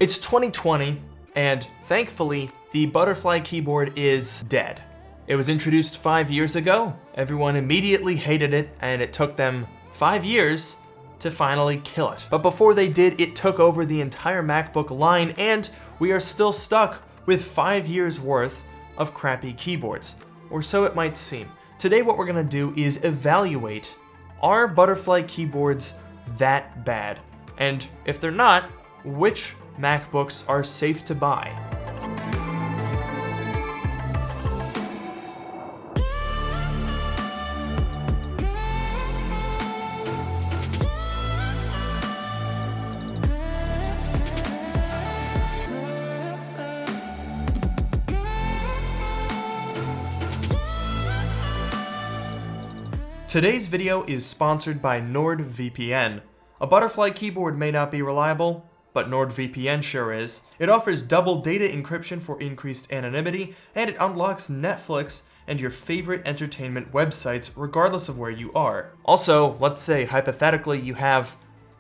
It's 2020, and thankfully, the butterfly keyboard is dead. It was introduced 5 years ago, everyone immediately hated it, and it took them 5 years to finally kill it. But before they did, it took over the entire MacBook line, and we are still stuck with 5 years worth of crappy keyboards, or so it might seem. Today what we're gonna do is evaluate, are butterfly keyboards that bad? And if they're not, which MacBooks are safe to buy? Today's video is sponsored by NordVPN. A butterfly keyboard may not be reliable, but NordVPN sure is. It offers double data encryption for increased anonymity, and it unlocks Netflix and your favorite entertainment websites regardless of where you are. Also, let's say hypothetically you have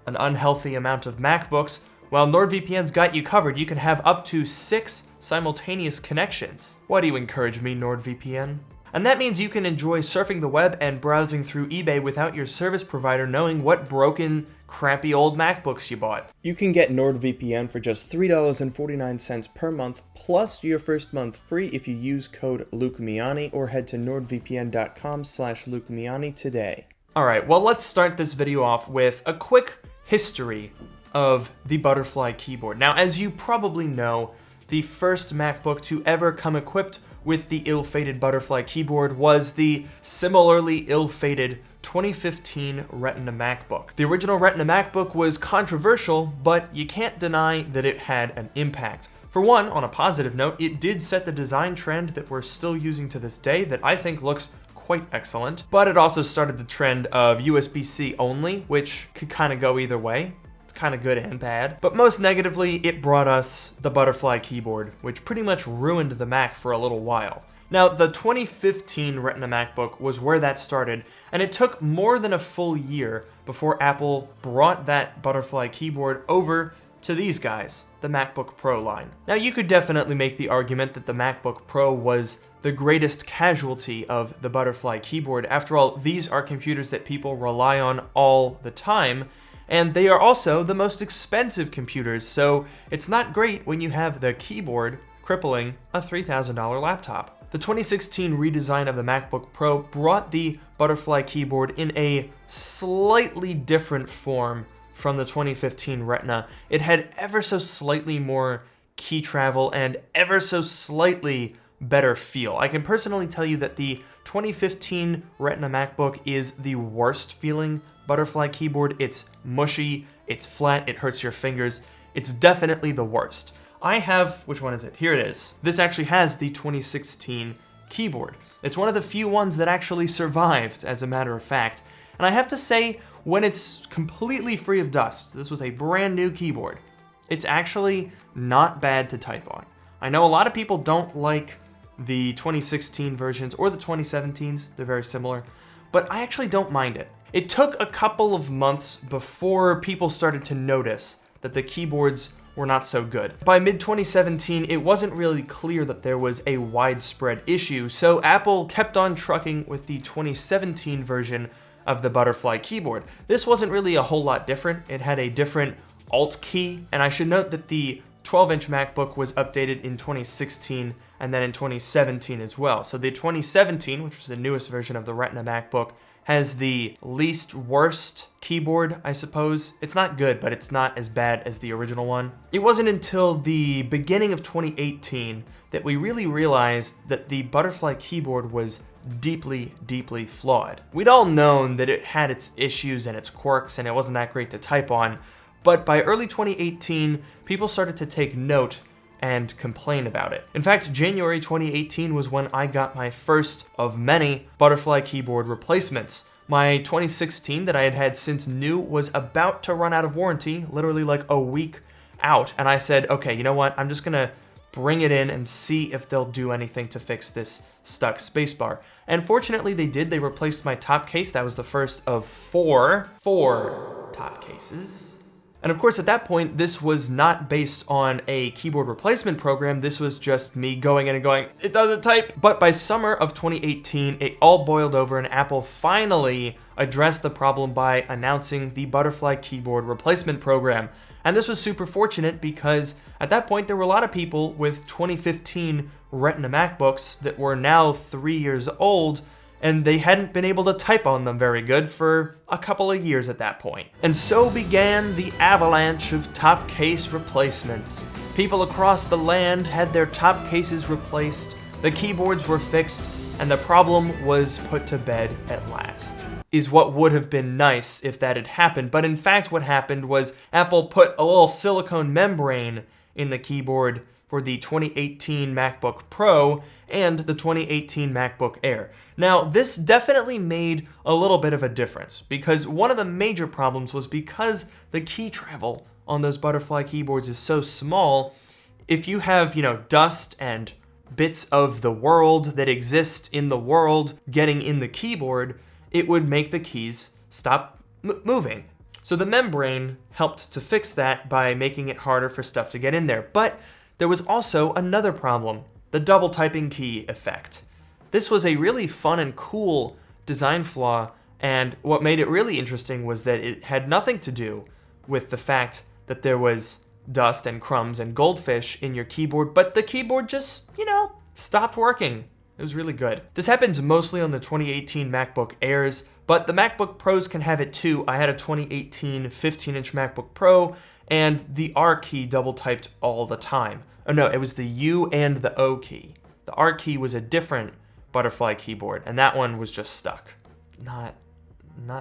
an unhealthy amount of MacBooks. Well, NordVPN's got you covered. You can have up to 6 simultaneous connections. Why do you encourage me, NordVPN? And that means you can enjoy surfing the web and browsing through eBay without your service provider knowing what broken, crappy old MacBooks you bought. You can get NordVPN for just $3.49 per month, plus your first month free if you use code LukeMiani or head to nordvpn.com/LukeMiani today. Alright, well let's start this video off with a quick history of the butterfly keyboard. Now, as you probably know, the first MacBook to ever come equipped with the ill-fated butterfly keyboard was the similarly ill-fated 2015 Retina MacBook. The original Retina MacBook was controversial, but you can't deny that it had an impact. For one, on a positive note, it did set the design trend that we're still using to this day that I think looks quite excellent, but it also started the trend of USB-C only, which could kind of go either way. Kind of good and bad. But most negatively, it brought us the butterfly keyboard, which pretty much ruined the Mac for a little while. Now, the 2015 Retina MacBook was where that started, and it took more than a full year before Apple brought that butterfly keyboard over to these guys, the MacBook Pro line. Now, you could definitely make the argument that the MacBook Pro was the greatest casualty of the butterfly keyboard. After all, these are computers that people rely on all the time, and they are also the most expensive computers, so it's not great when you have the keyboard crippling a $3,000 laptop. The 2016 redesign of the MacBook Pro brought the butterfly keyboard in a slightly different form from the 2015 Retina. It had ever so slightly more key travel and ever so slightly better feel. I can personally tell you that the 2015 Retina MacBook is the worst feeling butterfly keyboard. It's mushy, it's flat, it hurts your fingers. It's definitely the worst. I have, which one is it? Here it is. This actually has the 2016 keyboard. It's one of the few ones that actually survived, as a matter of fact. And I have to say, when it's completely free of dust, this was a brand new keyboard, it's actually not bad to type on. I know a lot of people don't like the 2016 versions or the 2017s, they're very similar, but I actually don't mind it. It took a couple of months before people started to notice that the keyboards were not so good. By mid-2017, it wasn't really clear that there was a widespread issue, so Apple kept on trucking with the 2017 version of the butterfly keyboard. This wasn't really a whole lot different. It had a different Alt key, and I should note that the 12-inch MacBook was updated in 2016 and then in 2017 as well. So the 2017, which was the newest version of the Retina MacBook, has the least worst keyboard, I suppose. It's not good, but it's not as bad as the original one. It wasn't until the beginning of 2018 that we really realized that the butterfly keyboard was deeply, deeply flawed. We'd all known that it had its issues and its quirks and it wasn't that great to type on, but by early 2018, people started to take note and complain about it. In fact, January 2018 was when I got my first of many butterfly keyboard replacements. My 2016 that I had had since new was about to run out of warranty, literally like a week out, and I said, okay, you know what, I'm just gonna bring it in and see if they'll do anything to fix this stuck spacebar. And fortunately they did. They replaced my top case. That was the first of four top cases. And of course, at that point, this was not based on a keyboard replacement program. This was just me going in and going, it doesn't type. But by summer of 2018, it all boiled over and Apple finally addressed the problem by announcing the Butterfly keyboard replacement program. And this was super fortunate because at that point, there were a lot of people with 2015 Retina MacBooks that were now 3 years old, and they hadn't been able to type on them very good for a couple of years at that point. And so began the avalanche of top case replacements. People across the land had their top cases replaced, the keyboards were fixed, and the problem was put to bed at last. Is what would have been nice if that had happened, but in fact what happened was Apple put a little silicone membrane in the keyboard for the 2018 MacBook Pro and the 2018 MacBook Air. Now, this definitely made a little bit of a difference because one of the major problems was because the key travel on those Butterfly keyboards is so small, if you have, dust and bits of the world that exist in the world getting in the keyboard, it would make the keys stop moving. So the membrane helped to fix that by making it harder for stuff to get in there. But there was also another problem, the double typing key effect. This was a really fun and cool design flaw, and what made it really interesting was that it had nothing to do with the fact that there was dust and crumbs and goldfish in your keyboard, but the keyboard just, stopped working. It was really good. This happens mostly on the 2018 MacBook Airs, but the MacBook Pros can have it too. I had a 2018 15-inch MacBook Pro, and the R key double typed all the time. Oh no, it was the U and the O key. The R key was a different Butterfly keyboard, and that one was just stuck. Not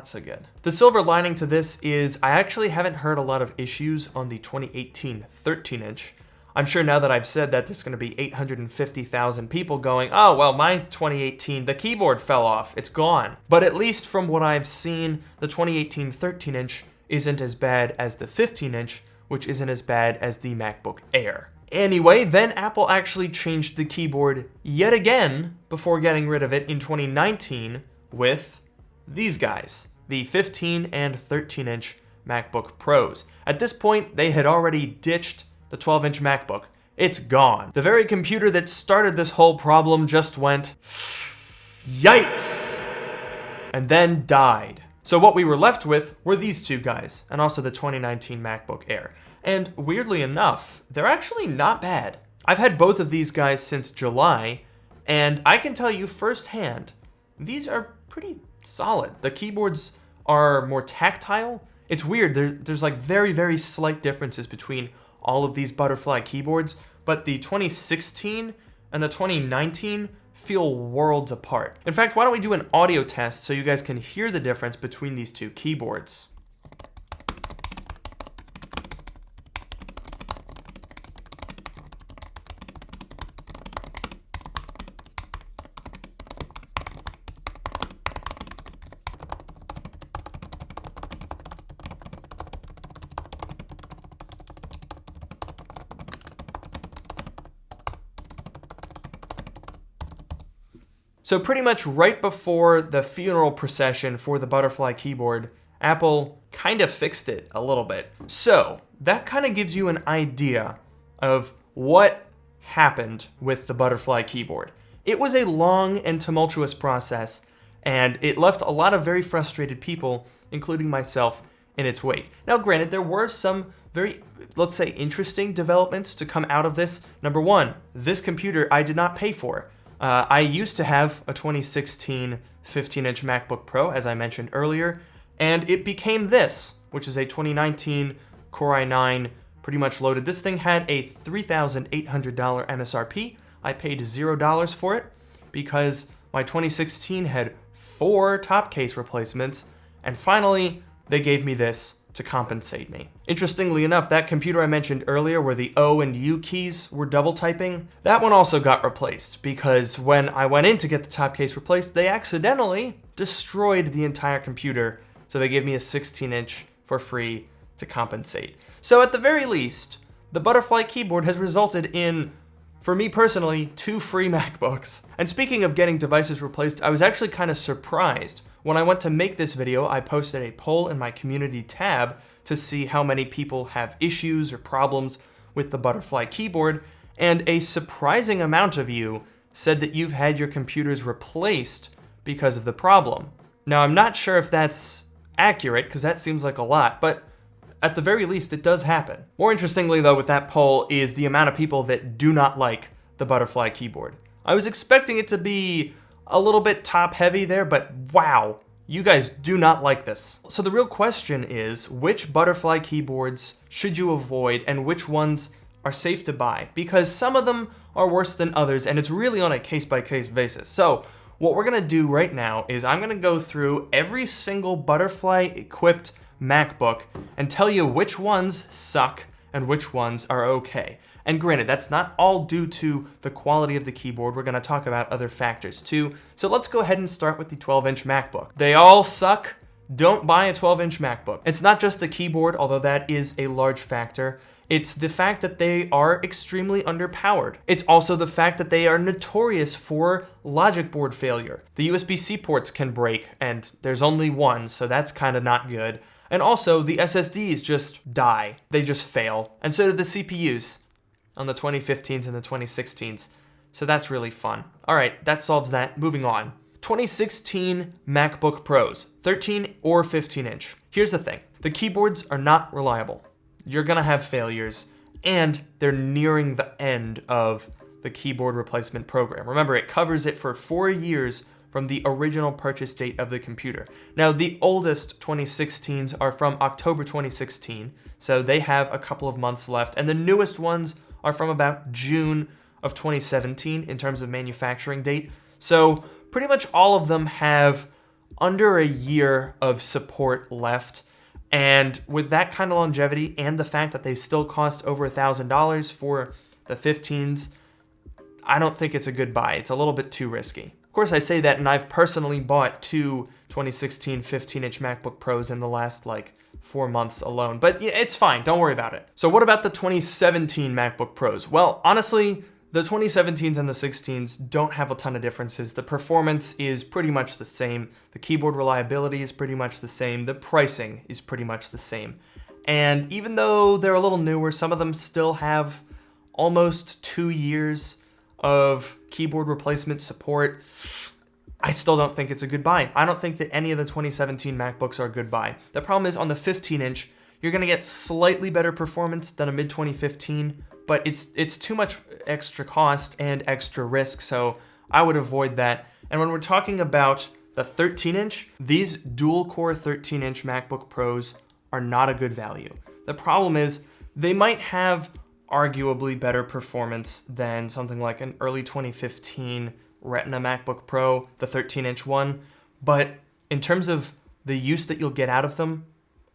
so good. The silver lining to this is I actually haven't heard a lot of issues on the 2018 13-inch. I'm sure now that I've said that, there's going to be 850,000 people going, oh, well, my 2018, the keyboard fell off. It's gone. But at least from what I've seen, the 2018 13-inch isn't as bad as the 15-inch, which isn't as bad as the MacBook Air. Anyway, then Apple actually changed the keyboard yet again before getting rid of it in 2019 with these guys, the 15 and 13-inch MacBook Pros. At this point, they had already ditched the 12-inch MacBook. It's gone. The very computer that started this whole problem just went, yikes, and then died. So what we were left with were these two guys, and also the 2019 MacBook Air. And weirdly enough, they're actually not bad. I've had both of these guys since July, and I can tell you firsthand, these are pretty solid. The keyboards are more tactile. It's weird, there's like very, very slight differences between all of these Butterfly keyboards, but the 2016 and the 2019 feel worlds apart. In fact, why don't we do an audio test so you guys can hear the difference between these two keyboards. So pretty much right before the funeral procession for the Butterfly keyboard, Apple kind of fixed it a little bit. So that kind of gives you an idea of what happened with the Butterfly keyboard. It was a long and tumultuous process, and it left a lot of very frustrated people, including myself, in its wake. Now granted, there were some very, let's say, interesting developments to come out of this. Number one, this computer I did not pay for. I used to have a 2016 15-inch MacBook Pro, as I mentioned earlier, and it became this, which is a 2019 Core i9, pretty much loaded. This thing had a $3,800 MSRP. I paid $0 for it because my 2016 had 4 top case replacements, and finally, they gave me this to compensate me. Interestingly enough, that computer I mentioned earlier where the O and U keys were double typing, that one also got replaced because when I went in to get the top case replaced, they accidentally destroyed the entire computer, so they gave me a 16-inch for free to compensate. So at the very least, the Butterfly keyboard has resulted in, for me personally, 2 free MacBooks. And speaking of getting devices replaced, I was actually kind of surprised. When I went to make this video, I posted a poll in my community tab to see how many people have issues or problems with the Butterfly keyboard, and a surprising amount of you said that you've had your computers replaced because of the problem. Now, I'm not sure if that's accurate, because that seems like a lot, but at the very least, it does happen. More interestingly, though, with that poll is the amount of people that do not like the Butterfly keyboard. I was expecting it to be a little bit top-heavy there, but wow, you guys do not like this. So the real question is, which Butterfly keyboards should you avoid, and which ones are safe to buy? Because some of them are worse than others, and it's really on a case-by-case basis. So what we're gonna do right now is I'm gonna go through every single Butterfly-equipped MacBook and tell you which ones suck and which ones are okay. And granted, that's not all due to the quality of the keyboard. We're gonna talk about other factors too. So let's go ahead and start with the 12-inch MacBook. They all suck. Don't buy a 12-inch MacBook. It's not just the keyboard, although that is a large factor. It's the fact that they are extremely underpowered. It's also the fact that they are notorious for logic board failure. The USB-C ports can break, and there's only one, so that's kind of not good. And also, the SSDs just die. They just fail. And so do the CPUs on the 2015s and the 2016s. So that's really fun. All right, that solves that. Moving on. 2016 MacBook Pros, 13 or 15-inch. Here's the thing. The keyboards are not reliable. You're gonna have failures, and they're nearing the end of the keyboard replacement program. Remember, it covers it for 4 years from the original purchase date of the computer. Now, the oldest 2016s are from October 2016, so they have a couple of months left, and the newest ones are from about June of 2017 in terms of manufacturing date. So pretty much all of them have under a year of support left. And with that kind of longevity and the fact that they still cost over $1,000 for the 15s, I don't think it's a good buy. It's a little bit too risky. Of course, I say that, and I've personally bought two 2016 15-inch MacBook Pros in the last 4 months alone, but it's fine. Don't worry about it. So what about the 2017 MacBook Pros? Well, honestly, the 2017s and the 16s don't have a ton of differences. The performance is pretty much the same. The keyboard reliability is pretty much the same. The pricing is pretty much the same. And even though they're a little newer, some of them still have almost 2 years of keyboard replacement support. I still don't think it's a good buy. I don't think that any of the 2017 MacBooks are a good buy. The problem is on the 15-inch, you're gonna get slightly better performance than a mid-2015, but it's too much extra cost and extra risk, so I would avoid that. And when we're talking about the 13-inch, these dual-core 13-inch MacBook Pros are not a good value. The problem is they might have arguably better performance than something like an early 2015 Retina MacBook Pro, the 13-inch one, but in terms of the use that you'll get out of them,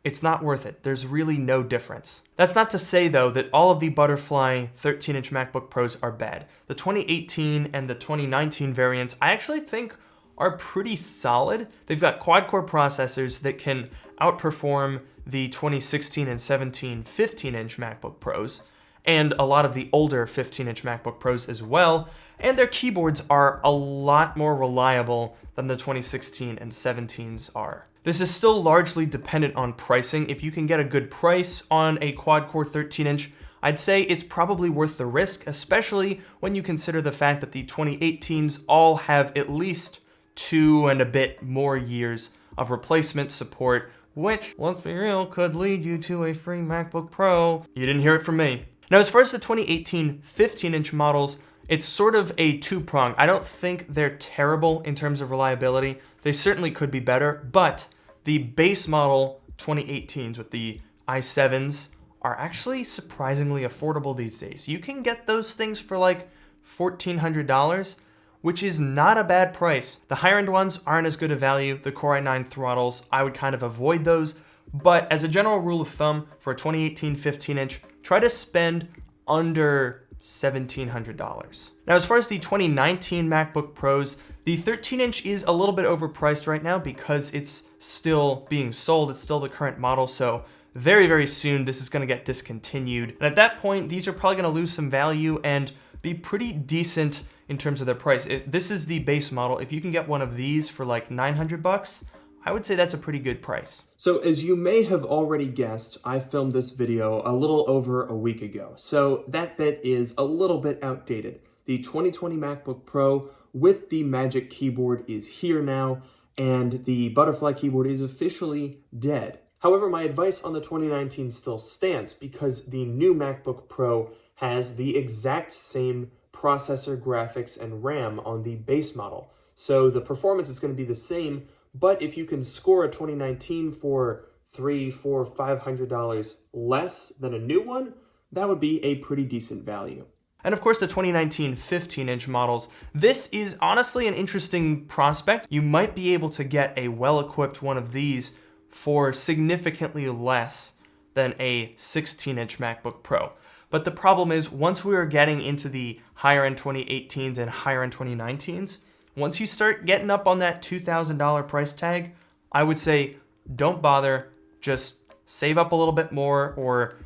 it's not worth it. There's really no difference. That's not to say, though, that all of the Butterfly 13-inch MacBook Pros are bad. The 2018 and the 2019 variants, I actually think are pretty solid. They've got quad-core processors that can outperform the 2016 and 17 15-inch MacBook Pros, and a lot of the older 15-inch MacBook Pros as well, and their keyboards are a lot more reliable than the 2016 and 17s are. This is still largely dependent on pricing. If you can get a good price on a quad-core 13-inch, I'd say it's probably worth the risk, especially when you consider the fact that the 2018s all have at least 2 and a bit more years of replacement support, which, let's be real, could lead you to a free MacBook Pro. You didn't hear it from me. Now, as far as the 2018 15-inch models, it's sort of a two-pronged. I don't think they're terrible in terms of reliability. They certainly could be better, but the base model 2018s with the i7s are actually surprisingly affordable these days. You can get those things for like $1,400, which is not a bad price. The higher-end ones aren't as good a value. The Core i9 throttles, I would kind of avoid those. But as a general rule of thumb, for a 2018 15-inch, try to spend under $1,700. Now, as far as the 2019 MacBook Pros, the 13-inch is a little bit overpriced right now because it's still being sold. It's still the current model, so very, very soon this is going to get discontinued. And at that point, these are probably going to lose some value and be pretty decent in terms of their price. This is the base model. If you can get one of these for like $900, I would say that's a pretty good price. So as you may have already guessed, I filmed this video a little over a week ago. So that bit is a little bit outdated. The 2020 MacBook Pro with the Magic Keyboard is here now, and the butterfly keyboard is officially dead. However, my advice on the 2019 still stands because the new MacBook Pro has the exact same processor, graphics, and RAM on the base model. So the performance is going to be the same, but if you can score a 2019 for $300, $400, $500 less than a new one, that would be a pretty decent value. And of course, the 2019 15-inch models. This is honestly an interesting prospect. You might be able to get a well-equipped one of these for significantly less than a 16-inch MacBook Pro. But the problem is, once we are getting into the higher-end 2018s and higher-end 2019s, once you start getting up on that $2,000 price tag, I would say don't bother, just save up a little bit more or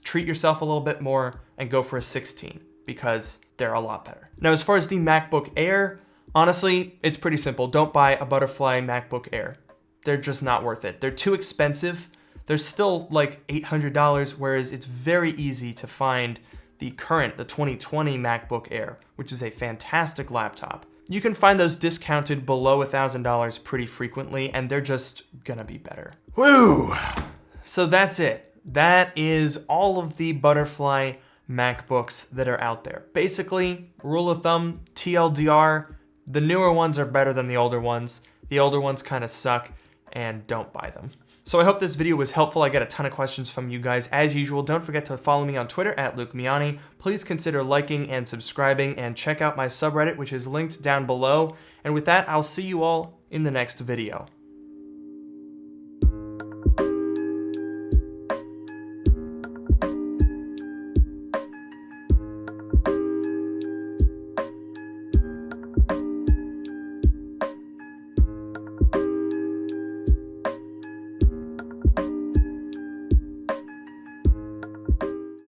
treat yourself a little bit more and go for a 16 because they're a lot better. Now, as far as the MacBook Air, honestly, it's pretty simple. Don't buy a butterfly MacBook Air. They're just not worth it. They're too expensive. They're still like $800, whereas it's very easy to find the 2020 MacBook Air, which is a fantastic laptop. You can find those discounted below $1,000 pretty frequently, and they're just gonna be better. Woo! So that's it. That is all of the butterfly MacBooks that are out there. Basically, rule of thumb, TLDR, the newer ones are better than the older ones. The older ones kind of suck, and don't buy them. So I hope this video was helpful. I get a ton of questions from you guys. As usual, don't forget to follow me on Twitter at LukeMiani. Please consider liking and subscribing, and check out my subreddit, which is linked down below. And with that, I'll see you all in the next video.